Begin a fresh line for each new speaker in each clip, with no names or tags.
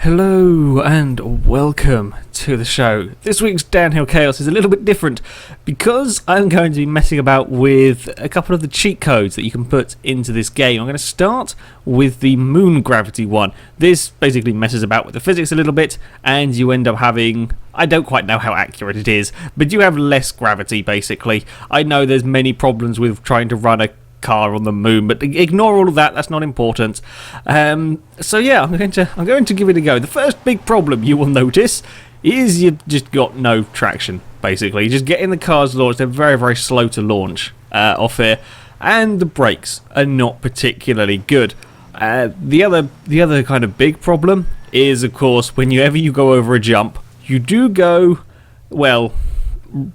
Hello and welcome to the show. This week's Downhill Chaos is a little bit different because I'm going to be messing about with a couple of the cheat codes that you can put into this game. I'm going to start with the MoonGravity one. This basically messes about with the physics a little bit and you end up having, I don't quite know how accurate it is, but you have less gravity basically. I know there's many problems with trying to run a car on the moon, but ignore all of that, that's not important. So yeah, I'm going to give it a go. The first big problem you will notice is you've just got no traction, basically. Just getting the cars launched, they're very, very slow to launch off here, and the brakes are not particularly good. The other kind of big problem is, of course, whenever you go over a jump, you do go, well,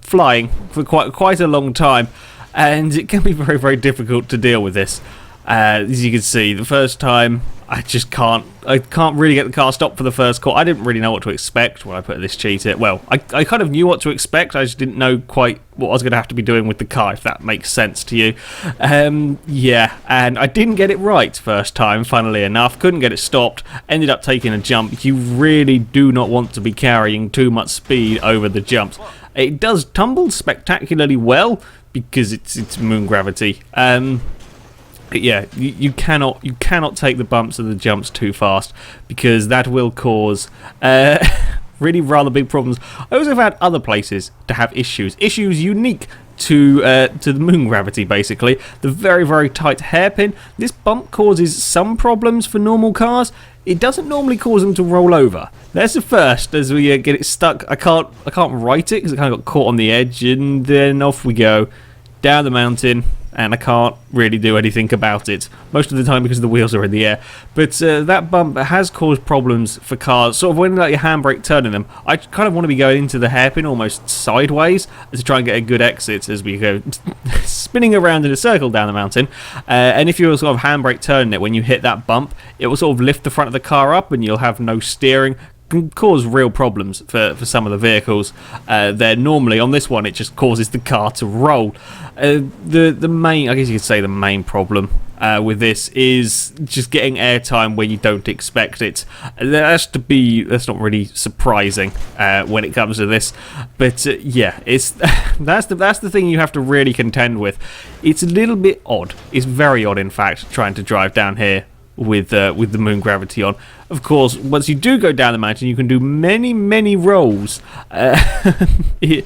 flying for quite a long time. And it can be very, very difficult to deal with this. As you can see, the first time I can't really get the car stopped for the first call. I didn't really know what to expect when I put this cheat in. Well, I kind of knew what to expect. I just didn't know quite what I was going to have to be doing with the car, if that makes sense to you. Yeah, and I didn't get it right first time, funnily enough. Couldn't get it stopped. Ended up taking a jump. You really do not want to be carrying too much speed over the jumps. It does tumble spectacularly well, because it's MoonGravity. Yeah, you cannot take the bumps and the jumps too fast because that will cause really rather big problems. I also have had other places to have issues unique to the MoonGravity basically. The very, very tight hairpin. This bump causes some problems for normal cars. It doesn't normally cause them to roll over. That's the first, as we get it stuck. I can't right it because it kind of got caught on the edge, and then off we go down the mountain, and I can't really do anything about it most of the time because the wheels are in the air. But that bump has caused problems for cars. Sort of when like your handbrake turning them, I kind of want to be going into the hairpin almost sideways to try and get a good exit as we go spinning around in a circle down the mountain. And if you're sort of handbrake turning it when you hit that bump, it will sort of lift the front of the car up and you'll have no steering. Can cause real problems for some of the vehicles. There normally on this one it just causes the car to roll. The main, I guess you could say the main problem with this is just getting airtime where you don't expect it. That's not really surprising when it comes to this, but yeah, it's that's the thing you have to really contend with. It's a little bit odd. It's very odd, in fact, trying to drive down here with the MoonGravity on. Of course, once you do go down the mountain, you can do many rolls. It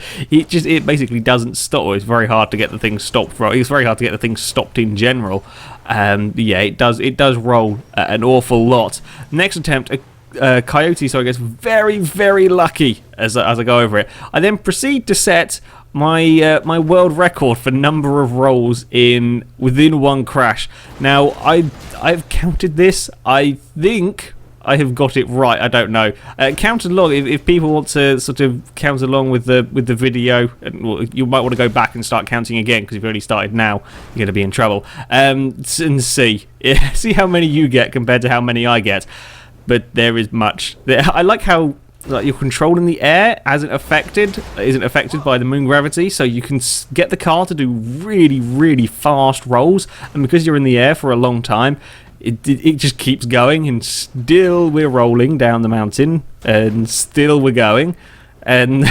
basically doesn't stop. It's very hard to get the thing stopped. It's very hard to get the thing stopped in general. Yeah, it does roll an awful lot. Next attempt, a coyote, so I guess very lucky as I go over it. I then proceed to set my my world record for number of rolls within one crash. Now I've counted this. I think I have got it right. I don't know. Count along if people want to sort of count along with the video. You might want to go back and start counting again because if you've already started now, you're going to be in trouble. And see how many you get compared to how many I get. But there is much. I like how your control in the air isn't affected by the MoonGravity, so you can get the car to do really fast rolls, and because you're in the air for a long time, it just keeps going, and still we're rolling down the mountain, and still we're going, and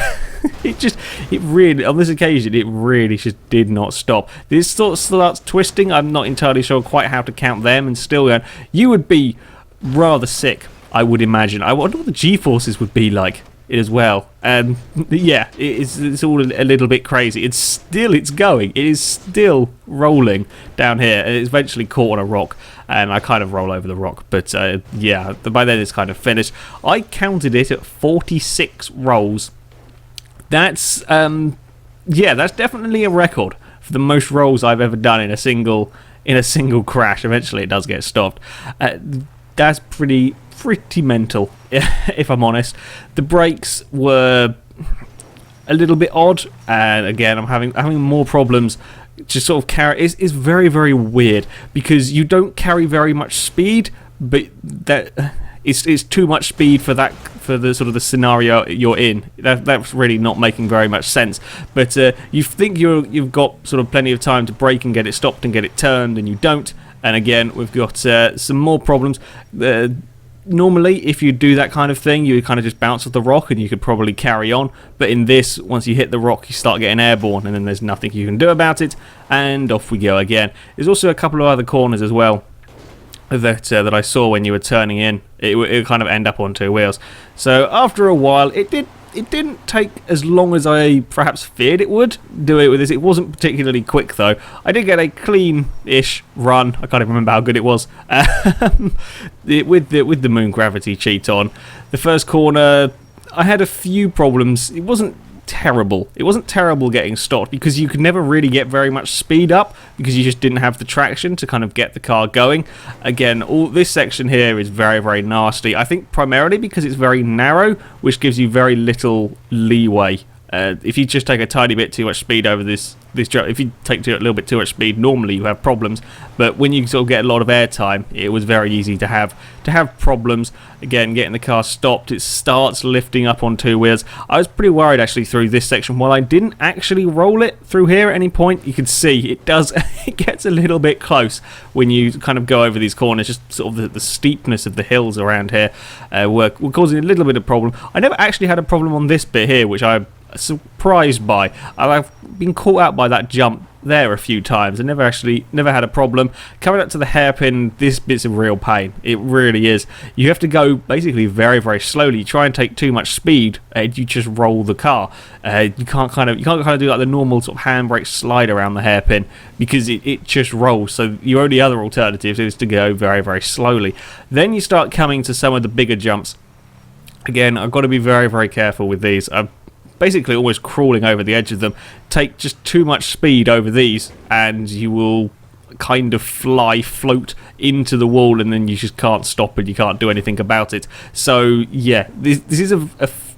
it really on this occasion it really just did not stop. This sort of starts twisting. I'm not entirely sure quite how to count them, and still going. You would be rather sick, I would imagine. I wonder what the G-forces would be like as well. Yeah, it's all a little bit crazy. It's going. It is still rolling down here. And it's eventually caught on a rock, and I kind of roll over the rock. But yeah, by then it's kind of finished. I counted it at 46 rolls. That's yeah, that's definitely a record for the most rolls I've ever done in a single crash. Eventually, it does get stopped. That's pretty mental, if I'm honest. The brakes were a little bit odd, and again, I'm having more problems. Just sort of carry is very weird because you don't carry very much speed, but that it's too much speed for the sort of the scenario you're in. That's really not making very much sense. But you think you've got sort of plenty of time to brake and get it stopped and get it turned, and you don't. And again, we've got some more problems. Normally, if you do that kind of thing, you would kind of just bounce off the rock and you could probably carry on. But in this, once you hit the rock, you start getting airborne, and then there's nothing you can do about it, and off we go again. There's also a couple of other corners as well that I saw when you were turning in. It would kind of end up on two wheels. So after a while, it didn't take as long as I perhaps feared it would do it with this. It wasn't particularly quick though. I did get a clean-ish run. I can't even remember how good it was with the MoonGravity cheat on. The first corner, I had a few problems. It wasn't terrible. It wasn't terrible getting stopped because you could never really get very much speed up because you just didn't have the traction to kind of get the car going. Again, all this section here is very, very nasty. I think primarily because it's very narrow, which gives you very little leeway. If you just take a tiny bit too much speed over this jump, if you take a little bit too much speed, normally you have problems. But when you sort of get a lot of air time, it was very easy to have problems. Again, getting the car stopped, it starts lifting up on two wheels. I was pretty worried actually through this section. While I didn't actually roll it through here at any point, you can see it does. It gets a little bit close when you kind of go over these corners. Just sort of the steepness of the hills around here were causing a little bit of problem. I never actually had a problem on this bit here, which I'm surprised by. I've been caught out by that jump there a few times and never had a problem. Coming up to the hairpin, this bit's a real pain. It really is. You have to go basically very, very slowly. You try and take too much speed and you just roll the car. You can't kind of do like the normal sort of handbrake slide around the hairpin because it just rolls. So your only other alternative is to go very, very slowly. Then you start coming to some of the bigger jumps. Again, I've got to be very, very careful with these. I'm basically almost crawling over the edge of them. Take just too much speed over these and you will kind of float into the wall, and then you just can't stop and you can't do anything about it. So yeah, this is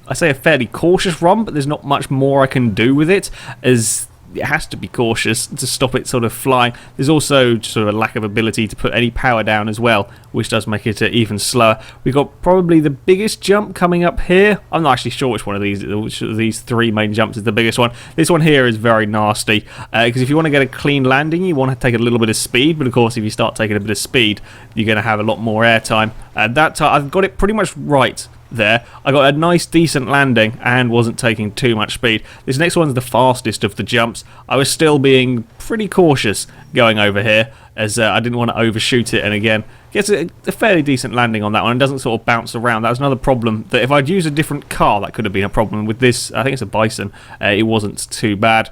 I say a fairly cautious run, but there's not much more I can do with it, as it has to be cautious to stop it sort of flying. There's also sort of a lack of ability to put any power down as well, which does make it even slower. We've got probably the biggest jump coming up here. I'm not actually sure which of these three main jumps is the biggest one. This one here is very nasty because if you want to get a clean landing, you want to take a little bit of speed, but of course if you start taking a bit of speed, you're going to have a lot more air time. That time I've got it pretty much right there. I got a nice decent landing and wasn't taking too much speed. This next one's the fastest of the jumps. I was still being pretty cautious going over here as I didn't want to overshoot it, and again gets a fairly decent landing on that one and doesn't sort of bounce around. That was another problem, that if I'd used a different car that could have been a problem. With this, I think it's a Bison, it wasn't too bad.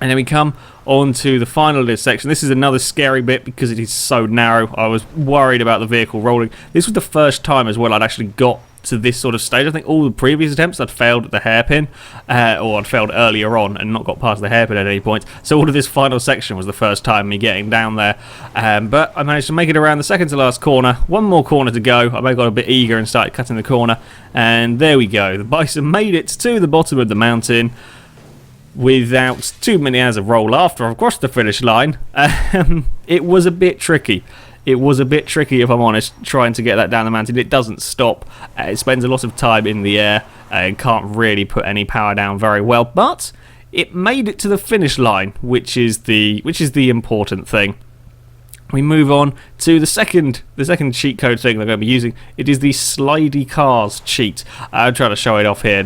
And then we come on to the final of this section. This is another scary bit because it is so narrow. I was worried about the vehicle rolling. This was the first time as well I'd actually got to this sort of stage. I think all the previous attempts I'd failed at the hairpin, or I'd failed earlier on and not got past the hairpin at any point. So all of this final section was the first time me getting down there. But I managed to make it around the second to last corner. One more corner to go. I got a bit eager and started cutting the corner. And there we go. The Bison made it to the bottom of the mountain without too many hours of roll after I've crossed the finish line. It was a bit tricky. It was a bit tricky, if I'm honest, trying to get that down the mountain. It doesn't stop. It spends a lot of time in the air and can't really put any power down very well. But it made it to the finish line, which is the important thing. We move on to the second cheat code thing that I'm going to be using. It is the Slidey Cars cheat. I'm trying to show it off here,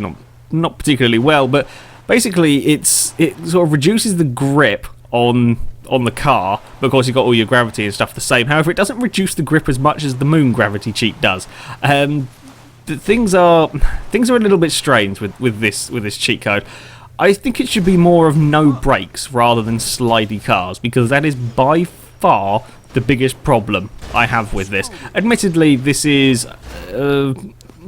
not particularly well, but basically it sort of reduces the grip on the car, but of course you've got all your gravity and stuff the same. However, it doesn't reduce the grip as much as the MoonGravity cheat does. Things are a little bit strange with this cheat code. I think it should be more of no brakes rather than slidey cars, because that is by far the biggest problem I have with this. Admittedly, this is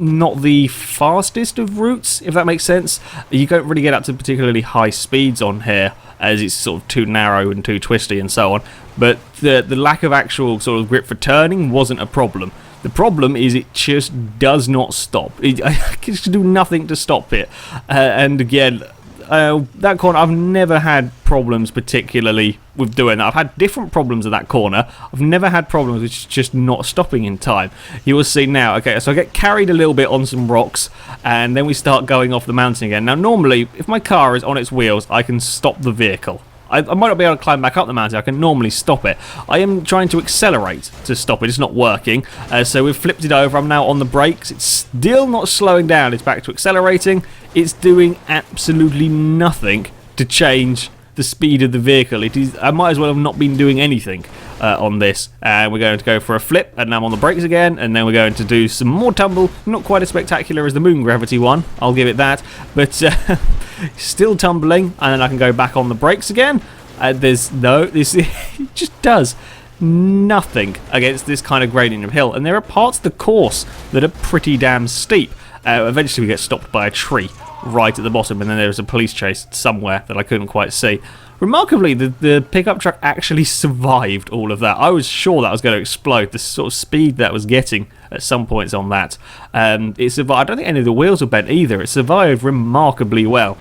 not the fastest of routes, if that makes sense. You don't really get up to particularly high speeds on here, as it's sort of too narrow and too twisty and so on. But the lack of actual sort of grip for turning wasn't a problem. The problem is it just does not stop. I can just do nothing to stop it. And again, that corner, I've never had problems particularly with doing that. I've had different problems at that corner. I've never had problems with just not stopping in time. You will see now. Okay, so I get carried a little bit on some rocks, and then we start going off the mountain again. Now, normally, if my car is on its wheels, I can stop the vehicle. I might not be able to climb back up the mountain. I can normally stop it. I am trying to accelerate to stop it. It's not working. So we've flipped it over. I'm now on the brakes. It's still not slowing down. It's back to accelerating. It's doing absolutely nothing to change the speed of the vehicle. I might as well have not been doing anything on this. And we're going to go for a flip, and now I'm on the brakes again, and then we're going to do some more tumble. Not quite as spectacular as the MoonGravity one, I'll give it that, but still tumbling, and then I can go back on the brakes again. This it just does nothing against this kind of gradient of hill, and there are parts of the course that are pretty damn steep. Eventually we get stopped by a tree right at the bottom, and then there was a police chase somewhere that I couldn't quite see. Remarkably, the pickup truck actually survived all of that. I was sure that was going to explode, the sort of speed that was getting at some points on that. It survived. I don't think any of the wheels were bent either. It survived remarkably well.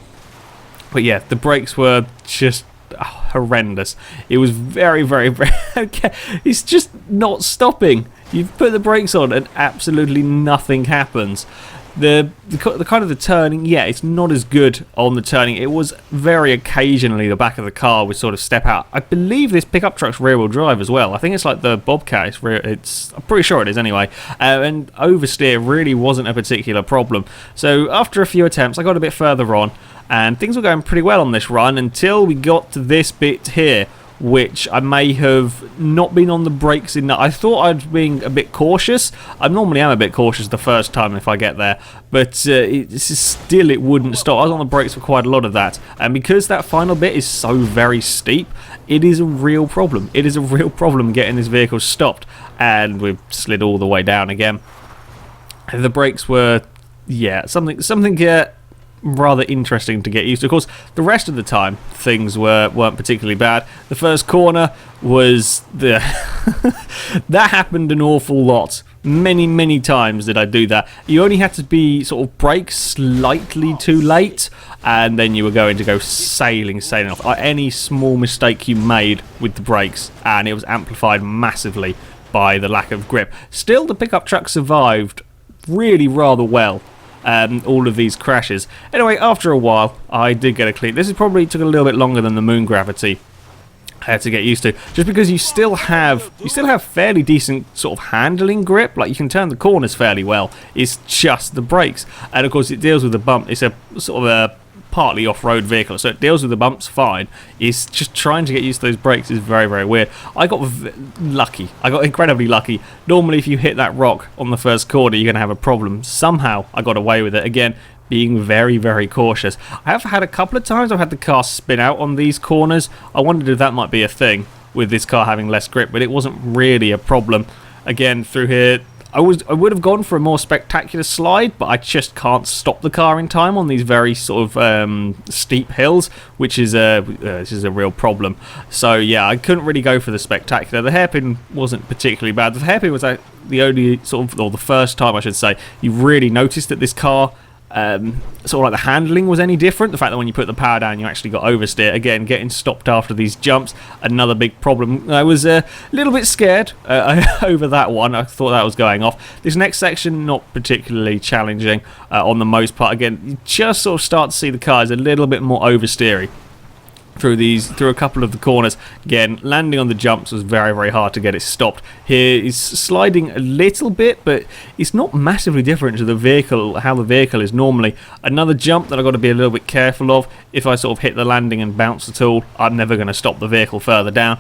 But yeah, the brakes were just horrendous. It was very, very, very... okay. It's just not stopping. You've put the brakes on and absolutely nothing happens. The kind of the turning, yeah, it's not as good on the turning. It was very occasionally the back of the car would sort of step out. I believe this pickup truck's rear-wheel drive as well. I think it's like the Bobcat. I'm pretty sure it is anyway. And oversteer really wasn't a particular problem. So after a few attempts, I got a bit further on, and things were going pretty well on this run until we got to this bit here, which I may have not been on the brakes enough. I thought I'd been a bit cautious. I normally am a bit cautious the first time if I get there, but still it wouldn't stop. I was on the brakes for quite a lot of that, and because that final bit is so very steep, it is a real problem. It is a real problem getting this vehicle stopped, and we've slid all the way down again. The brakes were, yeah, something rather interesting to get used to. Of course, the rest of the time things weren't particularly bad. The first corner was that happened an awful lot. Many times did I do that. You only had to be sort of brake slightly too late, and then you were going to go sailing off. Any small mistake you made with the brakes, and it was amplified massively by the lack of grip. Still, the pickup truck survived really rather well all of these crashes. Anyway, after a while, I did get a clean. This probably took a little bit longer than the MoonGravity to get used to, just because you still have fairly decent sort of handling grip. Like, you can turn the corners fairly well. It's just the brakes, and of course it deals with the bump. It's a sort of a partly off-road vehicle, so it deals with the bumps fine. It's just trying to get used to those brakes is very, very weird. I got lucky. I got incredibly lucky. Normally, if you hit that rock on the first corner, you're going to have a problem. Somehow, I got away with it. Again, being very, very cautious. I have had a couple of times I've had the car spin out on these corners. I wondered if that might be a thing with this car having less grip, but it wasn't really a problem. Again, through here, I would have gone for a more spectacular slide, but I just can't stop the car in time on these very sort of steep hills, which is a real problem. So yeah, I couldn't really go for the spectacular. The hairpin wasn't particularly bad. The hairpin was the only sort of, or the first time I should say, you really noticed that this car, sort of like the handling was any different. The fact that when you put the power down you actually got oversteer. Again, getting stopped after these jumps, another big problem. I was a little bit scared over that one. I thought that was going off. This next section, not particularly challenging on the most part. Again, you just sort of start to see the car is a little bit more oversteery through a couple of the corners. Again, landing on the jumps was very, very hard to get it stopped. Here is sliding a little bit, but it's not massively different to the vehicle, how the vehicle is normally. Another jump that I've got to be a little bit careful of. If I sort of hit the landing and bounce at all, I'm never going to stop the vehicle further down.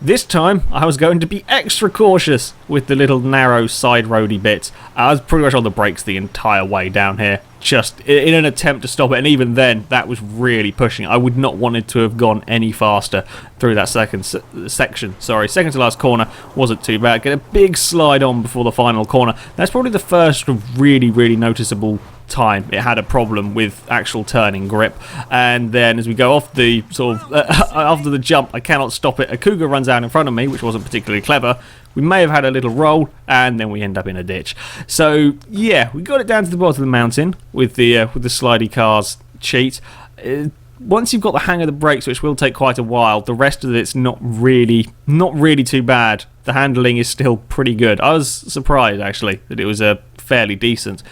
This time, I was going to be extra cautious with the little narrow side roady bits. I was pretty much on the brakes the entire way down here, just in an attempt to stop it, and even then, that was really pushing. I would not want it to have gone any faster through that second section. Sorry, second to last corner wasn't too bad. Get a big slide on before the final corner. That's probably the first really, really noticeable time it had a problem with actual turning grip. And then as we go off the sort of after the jump, I cannot stop it. A cougar runs out in front of me, which wasn't particularly clever. We may have had a little roll, and then we end up in a ditch. So yeah, we got it down to the bottom of the mountain with the Slidey cars cheat. Once you've got the hang of the brakes, which will take quite a while, the rest of it's not really too bad. The handling is still pretty good. I was surprised actually that it was fairly decent.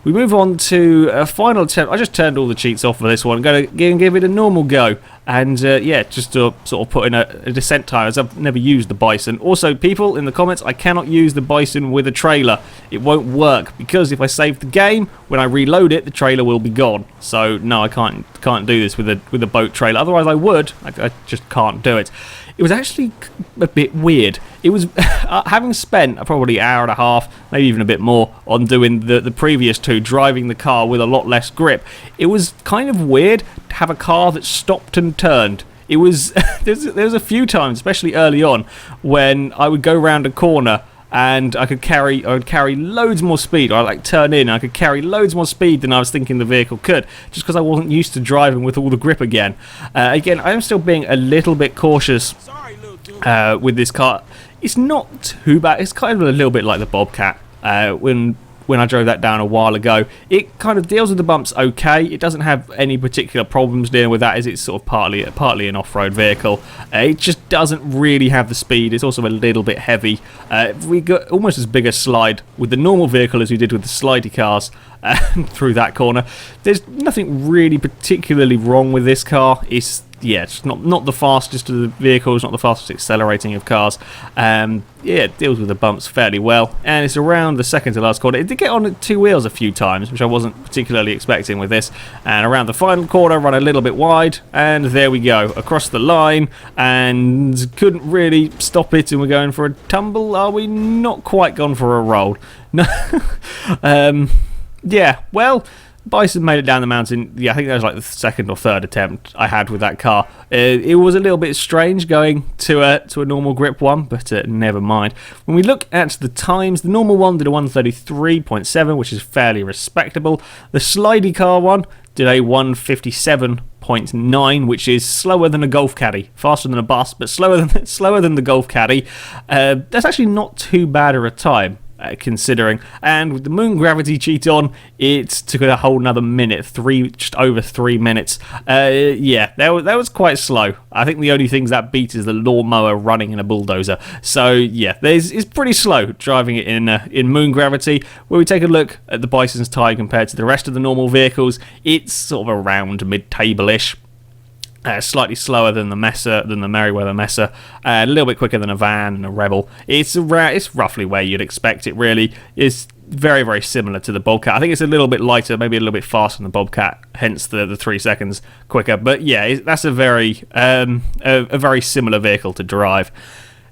We move on to a final attempt. I just turned all the cheats off for this one. I'm going to give it a normal go. and yeah, just to sort of put in a descent time, as I've never used the Bison. Also, people in the comments, I cannot use the Bison with a trailer. It won't work, because if I save the game, when I reload it, the trailer will be gone. So no, I can't do this with a boat trailer. Otherwise I would. I just can't do it. It was actually a bit weird. It was having spent probably an hour and a half, maybe even a bit more, on doing the previous two, driving the car with a lot less grip. It was kind of weird to have a car that stopped and turned. It was there was a few times, especially early on, when I would go round a corner and I would carry loads more speed, or I'd like turn in and I could carry loads more speed than I was thinking the vehicle could, just because I wasn't used to driving with all the grip again. Again, I am still being a little bit cautious with this car. It's not too bad. It's kind of a little bit like the Bobcat when I drove that down a while ago. It kind of deals with the bumps okay. It doesn't have any particular problems dealing with that, as it's sort of partly an off-road vehicle. It just doesn't really have the speed. It's also a little bit heavy. We got almost as big a slide with the normal vehicle as we did with the Slidey cars through that corner. There's nothing really particularly wrong with this car. It's not the fastest of the vehicles, not the fastest accelerating of cars. Yeah, it deals with the bumps fairly well, and it's around the second to last corner. It did get on two wheels a few times, which I wasn't particularly expecting with this, and around the final corner, run a little bit wide, and there we go, across the line, and couldn't really stop it, and we're going for a tumble. Are we? Not quite gone for a roll. No. Yeah, well, Bison made it down the mountain. Yeah, I think that was like the second or third attempt I had with that car. It was a little bit strange going to a normal grip one, but never mind. When we look at the times, the normal one did a 133.7, which is fairly respectable. The Slidey car one did a 157.9, which is slower than a Golf Caddy, faster than a bus, but slower than the Golf Caddy. That's actually not too bad of a time, considering. And with the MoonGravity cheat on, it took a whole another minute, just over 3 minutes. Yeah, that was quite slow. I think the only things that beat is the lawnmower running in a bulldozer. So yeah, it's pretty slow driving it in MoonGravity. When we take a look at the Bison's time compared to the rest of the normal vehicles, it's sort of around mid-table-ish. Slightly slower than the Merryweather Messer, a little bit quicker than a van and a Rebel. It's roughly where you'd expect it, really. It's very, very similar to the Bobcat. I think it's a little bit lighter, maybe a little bit faster than the Bobcat, hence the 3 seconds quicker. But yeah, that's a very similar vehicle to drive.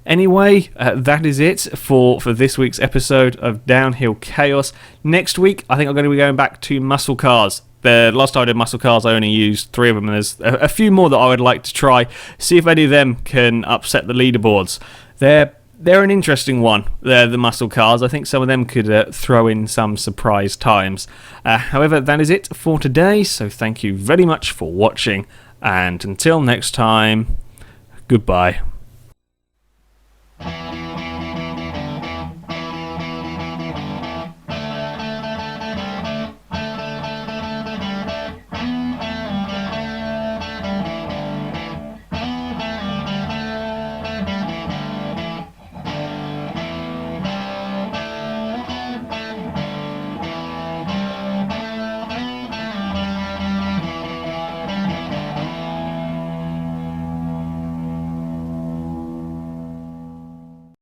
Anyway, that is it for this week's episode of Downhill Chaos. Next week, I think I'm going to be going back to muscle cars. The last time I did muscle cars, I only used 3 of them, and there's a few more that I would like to try. See if any of them can upset the leaderboards. They're an interesting one. They're the muscle cars. I think some of them could throw in some surprise times. However, that is it for today. So thank you very much for watching, and until next time, goodbye.